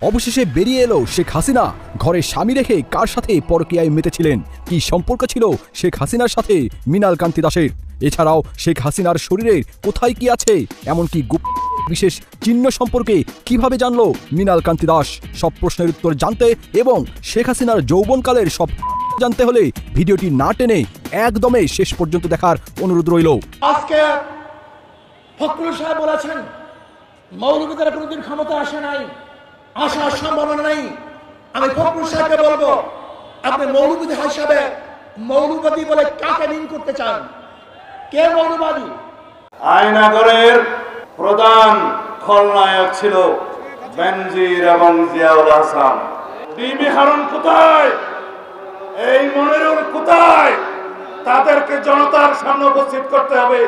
অবশেষে বেরিয়ে এলো শেখ হাসিনা ঘরে স্বামী রেখে কার সাথে পরকীয়ায় মেতেছিলেন, কি সম্পর্ক ছিল শেখ হাসিনার সাথে মৃণাল কান্তি দাসের। এছাড়াও শেখ হাসিনার শরীরের কোথায় কি আছে, এমনকি বিশেষ চিহ্ন সম্পর্কে কিভাবে জানলো মৃণাল কান্তি দাস, সব প্রশ্নের উত্তর জানতে এবং শেখ হাসিনার যৌবনকালের সব জানতে হলে ভিডিওটি না টেনে একদমই শেষ পর্যন্ত দেখার অনুরোধ রইল। আজকে ফখরুল সাহেব বলেছেন মৌলবাদীরা কোনোদিন ক্ষমতা আসে নাই, আসার সম্ভাবনা নেই। আমি ফখরুল সাহেবকে বলবো, আপনি মৌলবাদী হিসাবে মৌলবাদী বলে কাকে মিন করতে চান? কে মৌলবাদী? আয়নাগরের প্রধান খলনায়ক ছিল বেনজির এবং জিয়াউল হাসান। ডিবি হারুন কোথায়? এই মনিরুল কোথায়? তাদেরকে জনতার সামনে উপস্থিত করতে হবে।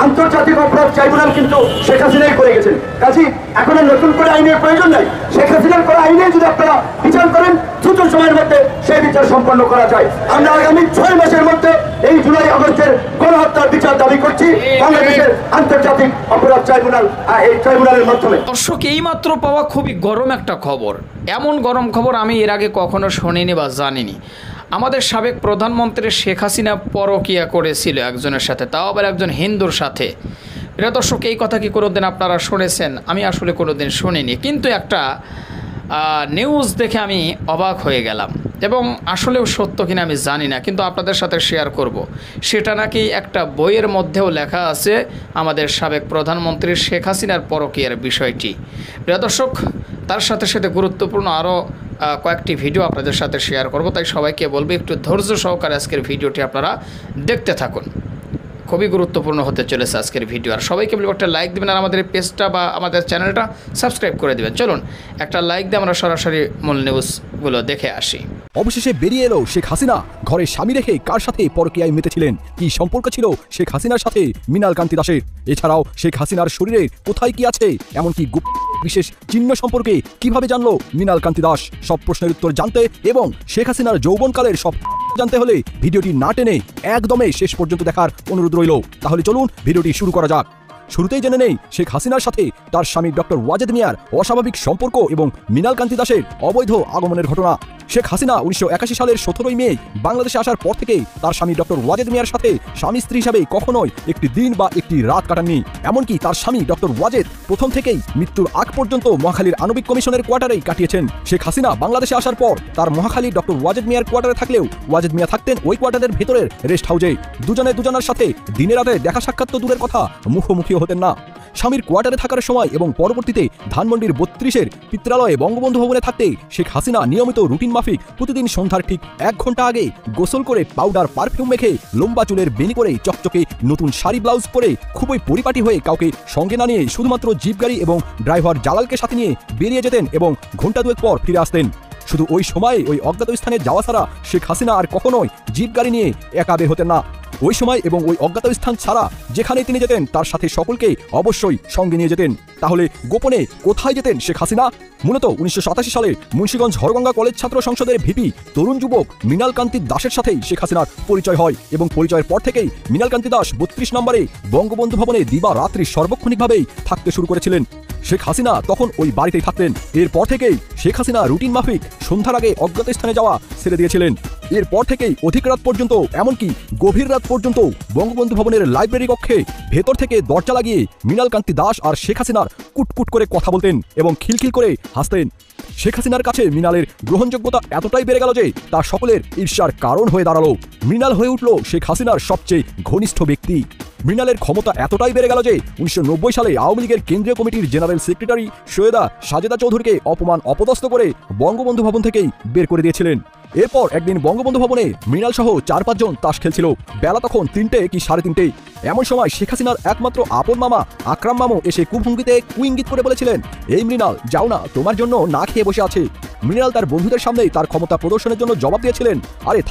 আন্তর্জাতিক অপরাধ ট্রাইব্যুনাল কিন্তু শেখ হাসিনাই করে গেছেন, কাজী এখন নতুন করে আইনের প্রয়োজন নাই। শেখ হাসিনার করা আইনে যদি আপনারা বিচার করেন, দ্রুত সময়ের মধ্যে সেই বিচার সম্পন্ন করা যায়। আমরা আগামী 6 মাসের মধ্যে এই জুলাই আগস্টের গণহত্যার বিচার দাবি করছি বাংলাদেশের আন্তর্জাতিক অপরাধ ট্রাইব্যুনাল, এই ট্রাইব্যুনালের মাধ্যমে। দর্শক, এইমাত্র পাওয়া খুবই গরম একটা খবর। এমন গরম খবর আমি এর আগে কখনো শুনিনি বা জানিনি। আমাদের সাবেক প্রধানমন্ত্রী শেখ হাসিনা পরকীয়া করেছিল একজনের সাথে, তাও আবার একজন হিন্দুর সাথে। প্রিয় দর্শক, এই কথা কি কোনোদিন আপনারা শুনেছেন? আমি আসলে কোনোদিন শুনিনি, কিন্তু একটা নিউজ দেখে আমি অবাক হয়ে গেলাম এবং আসলেও সত্য কিনা আমি জানি না, কিন্তু আপনাদের সাথে শেয়ার করব। সেটা নাকি একটা বইয়ের মধ্যেও লেখা আছে, আমাদের সাবেক প্রধানমন্ত্রী শেখ হাসিনার পরকীয়ার বিষয়টি। প্রিয় দর্শক, তার সাথে সাথে গুরুত্বপূর্ণ আরও কয়েকটি ভিডিও আপনাদের সাথে শেয়ার করব, তাই সবাইকে বলবো একটু ধৈর্য সহকারে আজকের ভিডিওটি আপনারা দেখতে থাকুন। খুবই গুরুত্বপূর্ণ হতে চলেছে আজকের ভিডিও। আর সবাইকে বলবো একটা লাইক দেবেন আর আমাদের এই পেজটা বা আমাদের চ্যানেলটা সাবস্ক্রাইব করে দেবেন। চলুন একটা লাইক দিয়ে আমরা সরাসরি মূল নিউজগুলো দেখে আসি। অবশেষে বেরিয়ে এলো শেখ হাসিনা ঘরে স্বামী রেখে কার সাথে পরকীয়ায় মেতেছিলেন, কি সম্পর্ক ছিল শেখ হাসিনার সাথে মৃণাল কান্তি দাসের। এছাড়াও শেখ হাসিনার শরীরের কোথায় কি আছে, এমনকি বিশেষ চিহ্ন সম্পর্কে কিভাবে জানলো মৃণাল কান্তি দাস, সব প্রশ্নের উত্তর জানতে এবং শেখ হাসিনার যৌবনকালের সব জানতে হলে ভিডিওটি না টেনে একদমই শেষ পর্যন্ত দেখার অনুরোধ রইল। তাহলে চলুন ভিডিওটি শুরু করা যাক। শুরুতেই জেনে নেই শেখ হাসিনার সাথে তার স্বামী ডক্টর ওয়াজেদ মিয়ার অস্বাভাবিক সম্পর্ক এবং মৃণাল কান্তি দাসের অবৈধ আগমনের ঘটনা। শেখ হাসিনা 1981 সালের 17 মে বাংলাদেশে আসার পর থেকেই তার স্বামী ডক্টর ওয়াজেদ মিয়ার সাথে স্বামী স্ত্রী হিসাবে কখনোই একটি দিন বা একটি রাত কাটাননি। এমনকি তার স্বামী ডক্টর ওয়াজেদ প্রথম থেকেই মৃত্যুর আগ পর্যন্ত মহাখালীর আণবিক কমিশনের কোয়ার্টারেই কাটিয়েছেন। শেখ হাসিনা বাংলাদেশে আসার পর তার মহাখালীর ডক্টর ওয়াজেদ মিয়ার কোয়ার্টারে থাকলেও ওয়াজেদ মিয়া থাকতেন ওই কোয়ার্টারের ভেতরের রেস্ট হাউসে। দুজনে দুজনের সাথে দিনে রাতে দেখা সাক্ষাৎ তো দূরের কথা, মুখোমুখিও হতেন না। স্বামীর কোয়ার্টারে থাকার সময় এবং পরবর্তীতে ধানমন্ডির 32-এর পিত্রালয়ে বঙ্গবন্ধু ভবনে থাকতে শেখ হাসিনা নিয়মিত রুটিন মাফিক প্রতিদিন সন্ধ্যার ঠিক 1 ঘন্টা আগে গোসল করে পাউডার পারফিউম মেখে লম্বা চুলের বেনি করে চকচকে নতুন শাড়ি ব্লাউজ পরে খুবই পরিপাটি হয়ে কাউকে সঙ্গে না নিয়ে শুধুমাত্র জিপ গাড়ি এবং ড্রাইভার জালালকে সাথে নিয়ে বেরিয়ে যেতেন এবং ঘন্টা 2 পর ফিরে আসতেন। শুধু ওই সময়ে ওই অজ্ঞাত স্থানে যাওয়া ছাড়া শেখ হাসিনা আর কখনোই জিপ গাড়ি নিয়ে একা বের হতেন না। ওই সময় এবং ওই অজ্ঞাত স্থান ছাড়া যেখানে তিনি যেতেন তার সাথে সকলকে অবশ্যই সঙ্গে নিয়ে যেতেন। তাহলে গোপনে কোথায় যেতেন শেখ হাসিনা? মূলত 1987 সালে মুন্সিগঞ্জ হরগঙ্গা কলেজ ছাত্র সংসদের ভিপি তরুণ যুবক মৃণাল কান্তি দাসের সাথেই শেখ হাসিনার পরিচয় হয় এবং পরিচয়ের পর থেকেই মৃণাল কান্তি দাস 32 নম্বরে বঙ্গবন্ধু ভবনে দিবা রাত্রি সার্বক্ষণিকভাবেই থাকতে শুরু করেছিলেন। শেখ হাসিনা তখন ওই বাড়িতেই থাকতেন। এরপর থেকেই শেখ হাসিনা রুটিন মাফিক সন্ধ্যার আগে অজ্ঞাত স্থানে যাওয়া ছেড়ে দিয়েছিলেন। এরপর থেকেই অধিক রাত পর্যন্ত, এমনকি গভীর রাত পর্যন্ত বঙ্গবন্ধু ভবনের লাইব্রেরি কক্ষে ভেতর থেকে দরজা লাগিয়ে মৃণাল কান্তি দাস আর শেখ হাসিনার কুটকুট করে কথা বলতেন এবং খিলখিল করে হাসতেন। শেখ হাসিনার কাছে মৃণালের গ্রহণযোগ্যতা এতটাই বেড়ে গেল যে তা সকলের ঈর্ষার কারণ হয়ে দাঁড়ালো। মৃণাল হয়ে উঠল শেখ হাসিনার সবচেয়ে ঘনিষ্ঠ ব্যক্তি। মৃণালের ক্ষমতা এতটাই বেড়ে গেল যে 1990 সালে আওয়ামী লীগের কেন্দ্রীয় কমিটির জেনারেল সেক্রেটারি সৈয়দা সাজেদা চৌধুরীকে অপমান অপদস্থ করে বঙ্গবন্ধু ভবন থেকেই বের করে দিয়েছিলেন। এরপর একদিন বঙ্গবন্ধু ভবনে মৃণাল সহ 4-5 জন তাস খেলছিল। বেলা তখন 3টে কি 3:30। এমন সময় শেখ হাসিনার একমাত্র আপন মামা আকরাম মামু এসে কুভঙ্গিতে কুইঙ্গিত করে বলেছিলেন, এই মৃণাল যাও না, তোমার জন্য না খেয়ে বসে আছে। মৃণাল তার বন্ধুদের সামনেই তার ক্ষমতা প্রদর্শনের জন্য জবাব দিয়েছিলেন, আরে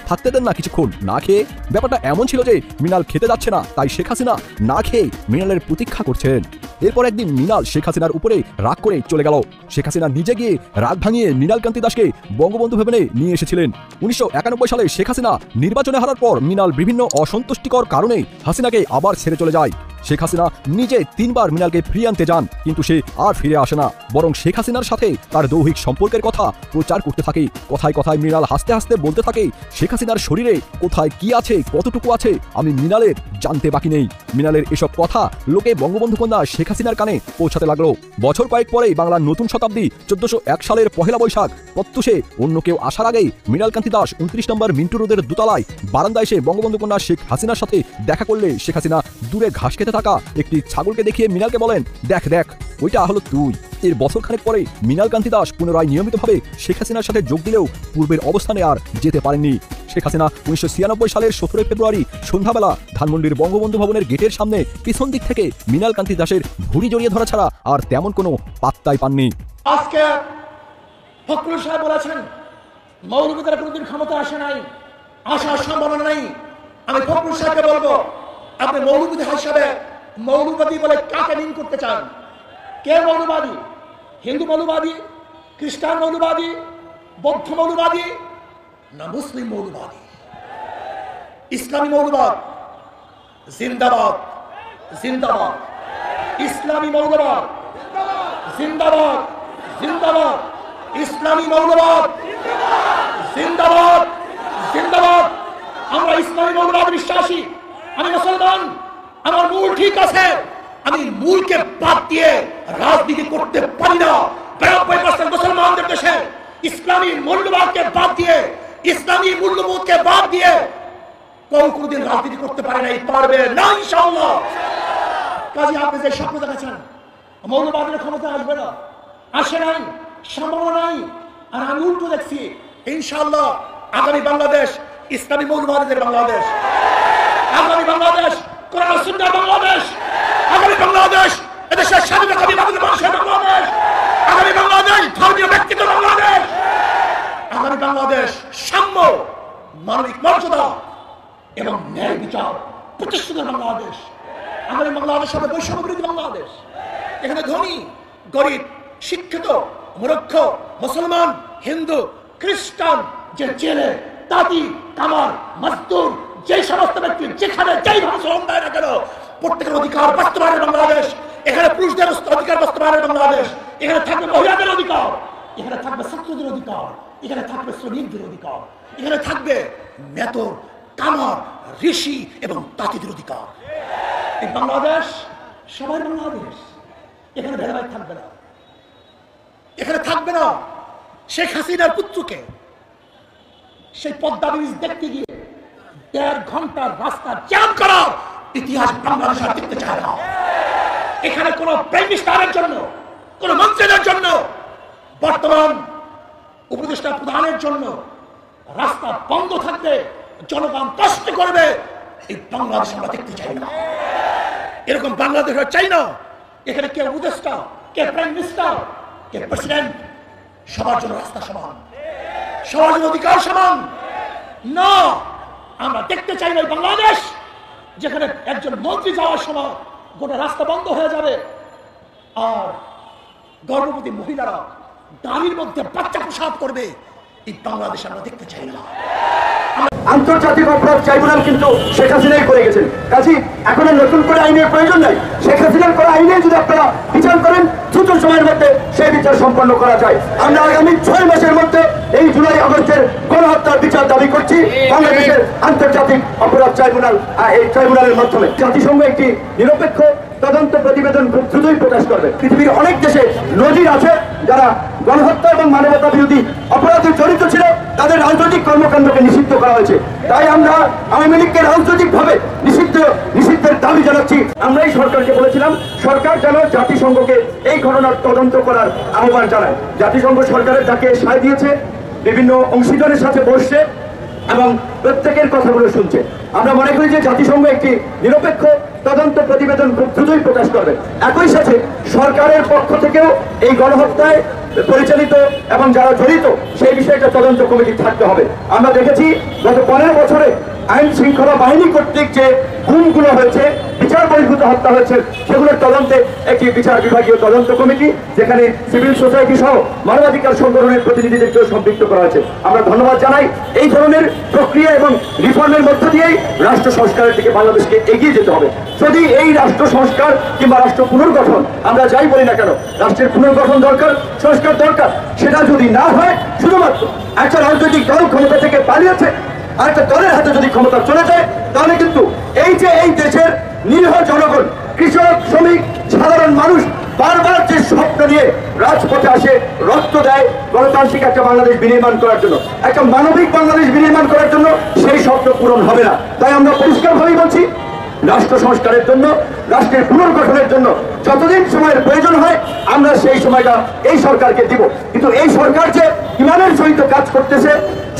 থাকতে দেন না কিছুক্ষণ না খেয়ে। ব্যাপারটা এমন ছিল যে মৃণাল খেতে যাচ্ছে না, তাই শেখ হাসিনা না খেয়ে মৃণালের প্রতীক্ষা করছেন। এরপর একদিন মৃণাল শেখ হাসিনার উপরে রাগ করে চলে গেল। শেখ হাসিনা নিজে গিয়ে রাগ ভাঙিয়ে মৃণাল কান্তি দাসকে বঙ্গবন্ধু ভবনে নিয়ে এসেছিলেন। 1991 সালে শেখ হাসিনা নির্বাচনে হারার পর মৃণাল বিভিন্ন অসন্তুষ্টিকর কারণে হাসিনাকে আবার ছেড়ে চলে যায়। শেখ হাসিনা নিজে 3 বার মৃণালকে ফিরিয়ে আনতে যান, কিন্তু সে আর ফিরে আসে না, বরং শেখ হাসিনার সাথে তার দৈহিক সম্পর্কের কথা প্রচার করতে থাকে। কথায় কথায় মৃণাল হাসতে হাসতে বলতে থাকে, শেখ হাসিনার শরীরে কোথায় কি আছে, কতটুকু আছে আমি মৃণালের জানতে বাকি নেই। মৃণালের এসব কথা লোকে বঙ্গবন্ধু কন্যা শেখ হাসিনার কানে পৌঁছাতে লাগলো। বছর কয়েক পরেই বাংলার নতুন শতাব্দী 1401 সালের পহেলা বৈশাখ প্রত্যুষে অন্য কেউ আসার আগেই মৃণাল কান্তি দাস 29 নম্বর মিন্টু রোডের দোতলায় বারান্দায় এসে বঙ্গবন্ধু কন্যা শেখ হাসিনার সাথে দেখা করলে শেখ হাসিনা দূরে ঘাস খেতে থাকা একটি ছাগলকে দেখিয়ে মৃণালকে বলেন, দেখ দেখ ওইটা হলো তুই। এর বছরখানেক পরে মৃণাল কান্তি দাস পুনরায় নিয়মিতভাবে শেখ হাসিনার সাথে যোগ দিলেও পূর্বের অবস্থানে আর যেতে পারেননি। শেখ হাসিনা 1996 সালের 17 ফেব্রুয়ারি সন্ধ্যাবেলা ধানমন্ডির বঙ্গবন্ধু ভবনের গেটের সামনে পিছন দিক থেকে মৃণাল কান্তি দাসের ভুঁড়ি জড়িয়ে ধরা ছাড়া আর তেমন কোনো পাত্তাই পাননি। আজকে ফখরুল সাহেব বলেছেন মৌলবীদের কোনোদিন ক্ষমতা আসে নাই, আসার সম্ভাবনা নাই। আমি ফখরুল সাহেবকে বলবো, আপনি মৌলবী হিসাবে মৌলবাদী বলে কাকে মিন করতে চান? কে মৌলবাদী? হিন্দু মৌলবাদী, খ্রিস্টান মৌলবাদী, বৌদ্ধ মৌলবাদী, না মুসলিম মৌলবাদী? ইসলামী মৌলবাদ জিন্দাবাদ, জিন্দাবাদ। ইসলামী মৌলবাদ জিন্দাবাদ, জিন্দাবাদ। ইসলামী মৌলবাদ জিন্দাবাদ, জিন্দাবাদ। আমরা ইসলামী মৌলবাদ বিশ্বাসী। আমি মুসলমান, আমার মূল ঠিক আছে। আমি মূলকে বাদ দিয়ে রাজনীতি করতে পারি না। 92% মুসলমানদের দেশে ইসলামী মূল্যবোধকে বাদ দিয়ে, ইসলামী মূল্যবোধকে বাদ দিয়ে কেউ কোনদিন রাজনীতি করতে পারে নাই, পারবে না ইনশাআল্লাহ। কাজে আপনি যে স্বপ্ন দেখাচ্ছেন মৌলবাদের ক্ষমতা আসবে না, আসে নাই, সম্ভাবনা নাই। আর আমি উল্টো দেখছি, ইনশাআল্লাহ আগামী বাংলাদেশ ইসলামী মৌলবাদের বাংলাদেশ, আগামী বাংলাদেশ কোরআন সুন্নাহর বাংলাদেশ, আগামী বাংলাদেশ এদেশের স্বাধীনতাকামী মানুষের বাংলাদেশ, আগামী বাংলাদেশ ধর্মীয় ব্যক্তিত্বের বাংলাদেশ, আগামী বাংলাদেশ সাম্য, মানবিক মর্যাদা এবং ন্যায় বিচার প্রতিষ্ঠিত বাংলাদেশ। আগামী বাংলাদেশ হবে বৈষম্য বিরোধী বাংলাদেশ। এখানে ধনী গরিব, শিক্ষিত মূর্খ, মুসলমান, হিন্দু, খ্রিস্টান, যে জেলে, তাঁতি, কামার, মজদুর, যে সমস্ত ব্যক্তি যেখানে যেই ভাবে শ্রম দেয় না কেন, প্রত্যেকের অধিকার বাস্তবায়নের বাংলাদেশ। এখানে পুরুষদের অধিকার বাস্তবায়নের বাংলাদেশ। এখানে থাকবে মহিলাদের অধিকার, এখানে থাকবে ছাত্রদের অধিকার, এখানে থাকবে শ্রমিকদের অধিকার, এখানে থাকবে মেতর, কামার, ঋষি এবং তাঁতিদের অধিকার। এই বাংলাদেশ সবার বাংলাদেশ। এখানে ভেদাভেদ থাকবে না, এখানে থাকবে না শেখ হাসিনার পুত্রকে সেই পদ্মা ব্রিজ দেখতে গিয়ে 1.5 ঘন্টার রাস্তা জ্যাম করার ইতিহাস বাংলাদেশ আর দেখতে চায় না। এখানে কোন প্রাইম মিনিস্টারের জন্য, কোন মন্ত্রীদের জন্য, বর্তমান উপদেষ্টা প্রধানের জন্য রাস্তা বন্ধ থাকবে, জনগণ কষ্ট করবে, এই বাংলাদেশ আমরা দেখতে চাই না। এরকম বাংলাদেশ চাই না। এখানে কে উপদেষ্টা, কে প্রাইম মিনিস্টার, কে প্রেসিডেন্ট, সবার জন্য রাস্তা সমান, সবার জন্য অধিকার সমান না। আমরা দেখতে চাই না বাংলাদেশ যেখানে একজন মন্ত্রী যাওয়ার সময় গোটা রাস্তা বন্ধ হয়ে যাবে আর গর্ভবতী মহিলারা দাঁড়ির মধ্যে বাচ্চা প্রসব করবে। এই বাংলাদেশ আমরা দেখতে চাই না। আন্তর্জাতিক অপরাধ ট্রাইব্যুনাল কিন্তু শেখ হাসিনাই করে গেছেন। কাজী এখন নতুন করে আইনের প্রয়োজন নাই। শেখ হাসিনার করা আইনে যদি আপনারা বিচার করেন, দ্রুত সময়ের মধ্যে সেই বিচার সম্পন্ন করা যায়। আমরা আগামী 6 মাসের মধ্যে এই জুলাই আগস্টের গণহত্যার বিচার দাবি করছি বাংলাদেশের আন্তর্জাতিক অপরাধ ট্রাইব্যুনাল, এই ট্রাইব্যুনালের মাধ্যমে। জাতিসংঘ একটি নিরপেক্ষ তদন্ত প্রতিবেদন খুব দ্রুতই প্রকাশ করবে। পৃথিবীর অনেক দেশে নজির আছে যারা গণহত্যা এবং মানবতা বিরোধী অপরাধে জড়িত ছিল, তাদের রাজনৈতিক কর্মকাণ্ডকে নিষিদ্ধ করা হয়েছে। তাই আমরা আওয়ামী লীগকে রাজনৈতিকভাবে নিষিদ্ধের দাবি জানাচ্ছি। আমরাই সরকারকে বলেছিলাম, সরকার যেন জাতিসংঘকে এই ঘটনার তদন্ত করার আহ্বান জানায়। জাতিসংঘ সরকারের ডাকে সায় দিয়েছে, বিভিন্ন অংশীদারের সাথে বসছে এবং প্রত্যেকের কথাগুলো শুনছে। আমরা মনে করি যে জাতিসংঘ একটি নিরপেক্ষ তদন্ত প্রতিবেদন খুব দ্রুতই প্রকাশ করবে। একই সাথে সরকারের পক্ষ থেকেও এই গণহত্যায় পরিচালিত এবং যারা জড়িত সেই বিষয়টা তদন্ত কমিটি থাকতে হবে। আমরা দেখেছি গত 15 বছরে আইন শৃঙ্খলা বাহিনী কর্তৃক যে গুমগুলো হয়েছে, বিচার বহির্ভূত হত্যা হয়েছে, সেগুলোর তদন্তে একটি বিচার বিভাগীয় তদন্ত কমিটি, যেখানে সিভিল সোসাইটি সহ মানবাধিকার সংগঠনের প্রতিনিধিদেরকেও সম্পৃক্ত করা হয়েছে। আমরা ধন্যবাদ জানাই। এই ধরনের প্রক্রিয়া এবং রিফর্মের মধ্য দিয়েই রাষ্ট্র সংস্কারের দিকে বাংলাদেশকে এগিয়ে যেতে হবে। যদি এই রাষ্ট্র সংস্কার কিংবা রাষ্ট্র পুনর্গঠন, আমরা যাই বলি না কেন, রাষ্ট্রের পুনর্গঠন দরকার, সংস্কার দরকার, সেটা যদি না হয়, শুধুমাত্র একটা রাজনৈতিক দল ক্ষমতা থেকে পালিয়েছে আর একটা দলের হাতে যদি ক্ষমতা চলে যায়, তাহলে কিন্তু এই যে এই দেশের নিরীহ জনগণ, কৃষক, শ্রমিক, সাধারণ মানুষ বারবার যে স্বপ্ন নিয়ে রাজপথে আসে, রক্ত দেয় গণতান্ত্রিক একটা বাংলাদেশ বিনির্মাণ করার জন্য, একটা মানবিক বাংলাদেশ বিনির্মাণ করার জন্য, সেই স্বপ্ন পূরণ হবে না। তাই আমরা পরিষ্কারভাবেই বলছি, রাষ্ট্র সংস্কারের জন্য, রাষ্ট্রের পুনর্গঠনের জন্য যতদিন সময়ের প্রয়োজন হয় আমরা সেই সময়টা এই সরকারকে দিব। কিন্তু এই সরকার যে ইমানের সহিত কাজ করতেছে,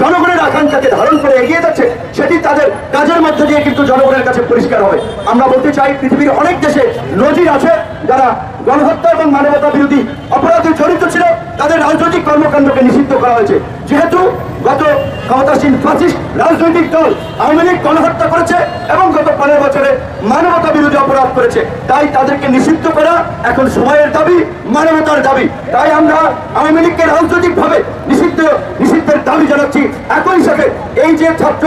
জনগণের আকাঙ্ক্ষাকে ধারণ করে এগিয়ে যাচ্ছে, সেটি তাদের কাজের মধ্যে দিয়ে কিন্তু জনগণের কাছে পরিষ্কার হবে। আমরা বলতে চাই, পৃথিবীর অনেক দেশে নজির আছে যারা গণহত্যা এবং মানবতা বিরোধী অপরাধে জড়িত ছিল, তাদের রাজনৈতিক কর্মকাণ্ডকে নিষিদ্ধ করা হয়েছে। যেহেতু গত ক্ষমতাসীন ফ্যাসিস্ট রাজনৈতিক দল আওয়ামী লীগ গণহত্যা করেছে এবং গত 15 বছরে মানবতা বিরোধী অপরাধ করেছে, তাই তাদেরকে নিষিদ্ধ করা এখন সময়ের দাবি, মানবতার দাবি। তাই আমরা আওয়ামী লীগকে রাজনৈতিকভাবে নিষিদ্ধের দাবি জানাচ্ছি। একই সাথে এই যে ছাত্র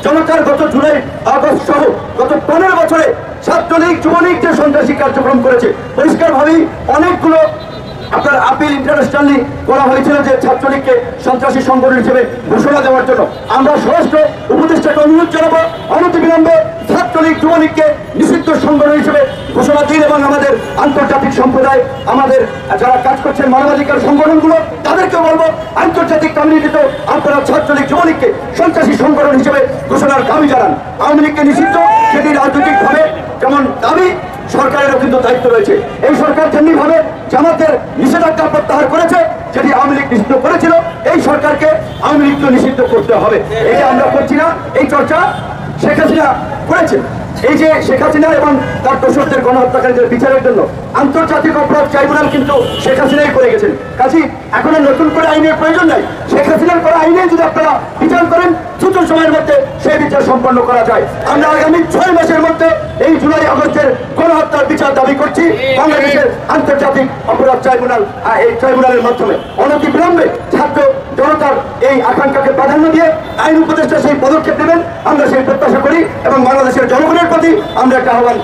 জনতার গত জুলাই আগস্ট সহ গত 15 বছরে ছাত্রলীগ, যুবলীগ যে সন্ত্রাসী কার্যক্রম করেছে, পরিষ্কারভাবেই অনেকগুলো আপনার আপিল ইন্টারন্যাশনালি করা হয়েছিল যে ছাত্রলীগকে সন্ত্রাসী সংগঠন হিসেবে ঘোষণা দেওয়ার জন্য। আমরা স্বরাষ্ট্র উপদেষ্টাকে অনুরোধ জানাবো, অনতিবিলম্বে ছাত্রলীগ, যুবলীগকে নিষিদ্ধ সংগঠন হিসেবে ঘোষণা দিন এবং আমাদের আন্তর্জাতিক সম্প্রদায়, আমাদের যারা কাজ করছেন মানবাধিকার সংগঠনগুলো, তাদেরকে বলবো আন্তর্জাতিক কমিউনিটিতে আপনারা ছাত্রলীগ, যুবলীগকে সন্ত্রাসী সংগঠন হিসেবে ঘোষণার দাবি জানান। আওয়ামী লীগকে নিষিদ্ধ, সেটি রাজনৈতিকভাবে যেমন দাবি, সরকারেরও কিন্তু দায়িত্ব রয়েছে। এই সরকার যেমনি ভাবে জামাতের নিষেধাজ্ঞা প্রত্যাহার করেছে, যেটি আওয়ামী লীগ নিষিদ্ধ করেছিল, এই সরকারকে আওয়ামী লীগকে নিষিদ্ধ করতে হবে। এটা আমরা করছি না, এই চর্চা শেখ হাসিনা করেছে। এই যে শেখ হাসিনা এবং তার দোষরদের গণহত্যাকারীদের বিচারের জন্য আন্তর্জাতিক অপরাধ ট্রাইব্যুনাল কিন্তু শেখ হাসিনাই করে গেছেন। কাজী এখন নতুন করে আইনের প্রয়োজন নাই। শেখ হাসিনার করা আইনে যদি আপনারা বিচার করেন, দ্রুত সময়ের মধ্যে সেই বিচার সম্পন্ন করা যায়। আমরা আগামী 6 মাসের মধ্যে এই জুলাই আগস্টের গণহত্যার বিচার দাবি করছি বাংলাদেশের আন্তর্জাতিক অপরাধ ট্রাইব্যুনাল, এই ট্রাইব্যুনালের মাধ্যমে। অনতিবিলম্বে ছাত্র জনতার এই আকাঙ্ক্ষাকে প্রাধান্য দিয়ে আইন উপদেষ্টা সেই পদক্ষেপ নেবেন, আমরা সেই প্রত্যাশা করি এবং বাংলাদেশের জনগণের প্রতি আমরা একটা আহ্বান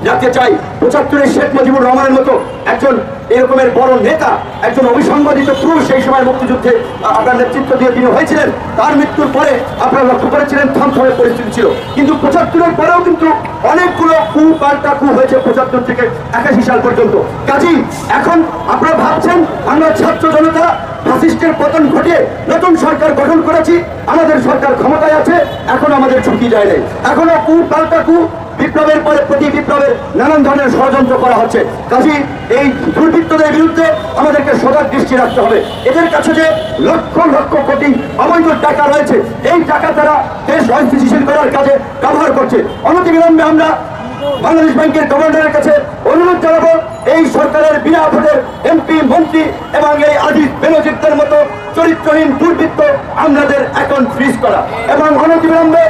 রাখতে চাই। 75-এ শেখ মুজিবুর রহমানের মতো একজন এরকমের বড় নেতা, একজন অবিসংবাদিত পুরুষ সেই সময় মুক্তিযুদ্ধে আপনার নেতৃত্ব দিয়ে তিনি হয়েছিলেন। তার মৃত্যুর পরে আপনারা লক্ষ্য করেছিলেন থমথমে পরিস্থিতি ছিল, কিন্তু 75-এর পরেও কিন্তু অনেকগুলো পাল্টা হয়েছে 75 থেকে 81 সাল পর্যন্ত। কাজেই এখন আপনারা ভাবছেন আমরা ছাত্র জনতা ফ্যাসিস্টের পতন ঘটিয়ে নতুন সরকার গঠন করেছি, আমাদের সরকার ক্ষমতায় আছে, এখন আমাদের ঝুঁকি যায় নাই। এখনো পাল্টা বিপ্লবের পরে প্রতি বিপ্লবের নানান ধরনের ষড়যন্ত্র করা হচ্ছে। কাজেই এই দুর্বৃত্তদের বিরুদ্ধে আমাদেরকে সজাগ দৃষ্টি রাখতে হবে। এদের কাছে যে লক্ষ লক্ষ কোটি অবৈধ টাকা রয়েছে, এই টাকা তারা দেশ অস্থিতিশীল করার কাজে ব্যবহার করছে। অনতিবিলম্বে আমরা বাংলাদেশ ব্যাংকের গভর্নরের কাছে অনুরোধ জানাবো, এই সরকারের বিনা ভোটের এমপি, মন্ত্রী এবং এই আজিজ বেনজিরদের মতো চরিত্রহীন দুর্বৃত্ত আমাদের অ্যাকাউন্ট ফ্রিজ করা এবং অনতিবিলম্বে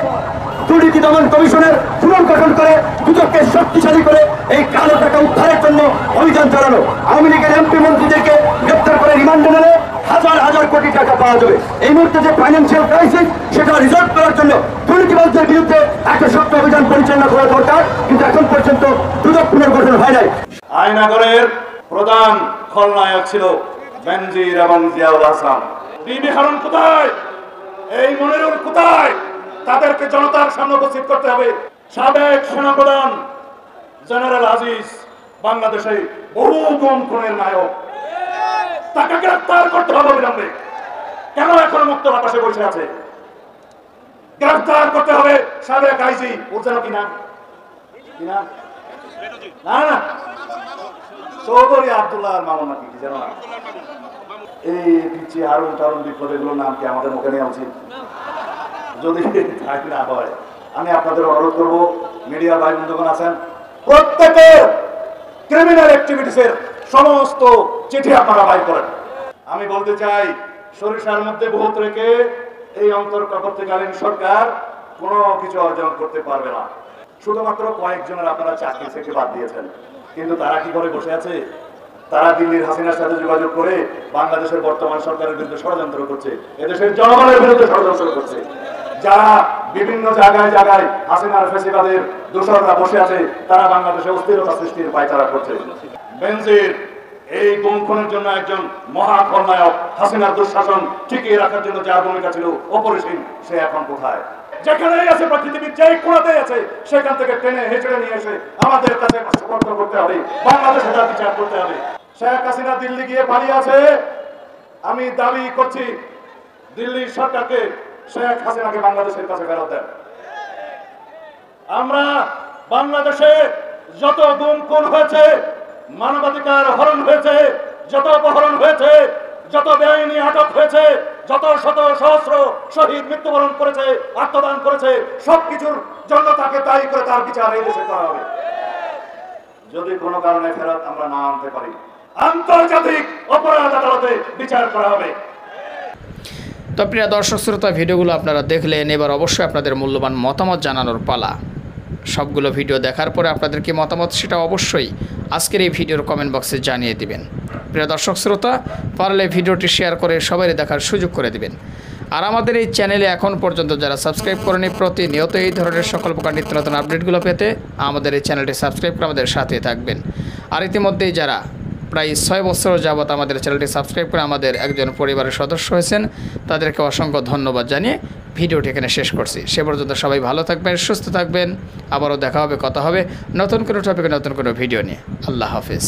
দুর্নীতি দমন কমিশনের পুনর্গঠন করে দুদককে শক্তিশালী করে এই কালো টাকা উদ্ধারের জন্য অভিযান চালানো। আওয়ামী লীগের এমপি মন্ত্রীদেরকে গ্রেপ্তার করে রিমান্ডে নিলে হাজার হাজার কোটি টাকা পাওয়া যাবে। এই মুহূর্তে যে ফাইন্যান্সিয়াল ক্রাইসিস, সেটা রিজলভ করার জন্য দুর্নীতিবাজদের বিরুদ্ধে একটা শক্ত অভিযান পরিচালনা করা দরকার, কিন্তু এখন পর্যন্ত দুদক পুনর্গঠন হয় নাই। আয়নাগরের প্রধান খলনায়ক ছিল বেনজির এবং জিয়াউল হাসান। ডিবি হারুন কোথায়? এই মনিরুল কোথায়? তাদেরকে জনতার সামনে উপস্থিত করতে হবে। সাবেক সেনাপ্রধান জেনারেল আজিজ বাংলাদেশে বহু গুম খুনের নায়ক, তাকে গ্রেফতার করতে হবে অবিলম্বে। কেন এখনো মুক্ত বাতাসে বসে আছে? গ্রেফতার করতে হবে সাবেক আইজি, ওর যেন কি নাম, না না চৌধুরী আব্দুল্লাহ মামুন নাকি কি জানো না, এই পিছিয়ে হারুন টারুন বিপ্লব এগুলোর নাম কি আমাদের মুখে নেওয়া উচিত? যদি না হয়, আমি আপনাদের অনুরোধ করবো, মিডিয়ার ভাই বন্ধুগণ আছেন, প্রত্যেকের ক্রিমিনাল অ্যাক্টিভিটিসের সমস্ত চিঠি আপনারা বাইর করেন। আমি বলতে চাই, সরিষার মধ্যে বহুত রেখে এই অন্তর্বর্তীকালীন সরকার কোনো কিছু অর্জন করতে পারবে না। শুধুমাত্র কয়েকজনের আপনারা চাকরি থেকে বাদ দিয়েছেন, কিন্তু তারা কি করে বসে আছে? তারা দিল্লির হাসিনার সাথে যোগাযোগ করে বাংলাদেশের বর্তমান সরকারের বিরুদ্ধে ষড়যন্ত্র করছে, এদেশের জনগণের বিরুদ্ধে ষড়যন্ত্র করছে। যারা বিভিন্ন জায়গায় জায়গায় হাসিনার ফেসিবাদের দোসররা বসে আছে, তারা বাংলাদেশে অস্থিরতা সৃষ্টির পায়তারা করছে। বেনজির এই গুম খুনের জন্য একজন মহা খলনায়ক, হাসিনার দুঃশাসন টিকিয়ে রাখার জন্য যার ভূমিকা ছিল অপরিসীম, সে এখন কোথায়? যেখানেই আছে পৃথিবীর যেই কোণাতেই আছে, সেখান থেকে টেনে হেঁচড়ে নিয়ে এসে আমাদের কাছে সুপর্দ করতে হবে, বাংলাদেশে তার বিচার করতে হবে। শেখ হাসিনা দিল্লি গিয়ে পালিয়ে আছে। আমি দাবি করছি দিল্লির সরকারকে শেখ হাসিনাকে বাংলাদেশের কাছে ফেরত দেন। আমরা বাংলাদেশে যত গুম খুন হয়েছে, মানবাধিকার হরণ হয়েছে, যত অপহরণ হয়েছে, যত বেআইনি আটক হয়েছে, যত শত সহস্র শহীদ মৃত্যুবরণ করেছে, আত্মদান করেছে, সবকিছুর জন্য তাকে দায়ী করে তার বিচার এই দেশে করা হবে। যদি কোনো কারণে ফেরত আমরা না আনতে পারি, আন্তর্জাতিক অপরাধ আদালতে বিচার করা হবে। তো প্রিয় দর্শক শ্রোতা, ভিডিওগুলো আপনারা দেখলেন, এবার অবশ্যই আপনাদের মূল্যবান মতামত জানানোর পালা। সবগুলো ভিডিও দেখার পরে আপনাদের কি মতামত সেটা অবশ্যই আজকের এই ভিডিওর কমেন্ট বক্সে জানিয়ে দিবেন। প্রিয় দর্শক শ্রোতা, পারলে ভিডিওটি শেয়ার করে সবাই দেখার সুযোগ করে দিবেন। আর আমাদের এই চ্যানেলে এখন পর্যন্ত যারা সাবস্ক্রাইব করেনি, প্রতিনিয়ত এই ধরনের সকল প্রকার নিত্য নতুন আপডেটগুলো পেতে আমাদের এই চ্যানেলটি সাবস্ক্রাইব করে আমাদের সাথে থাকবেন। আর ইতিমধ্যেই যারা প্রায় 6 বছর যাবৎ আমাদের চ্যানেলটি সাবস্ক্রাইব করে আমাদের একজন পরিবারের সদস্য হয়েছেন, তাদেরকে অসংখ্য ধন্যবাদ জানিয়ে ভিডিওটি এখানে শেষ করছি। সে পর্যন্ত সবাই ভালো থাকবেন, সুস্থ থাকবেন। আবারও দেখা হবে, কথা হবে নতুন কোনো টপিকে, নতুন কোনো ভিডিও নিয়ে। আল্লাহ হাফেজ।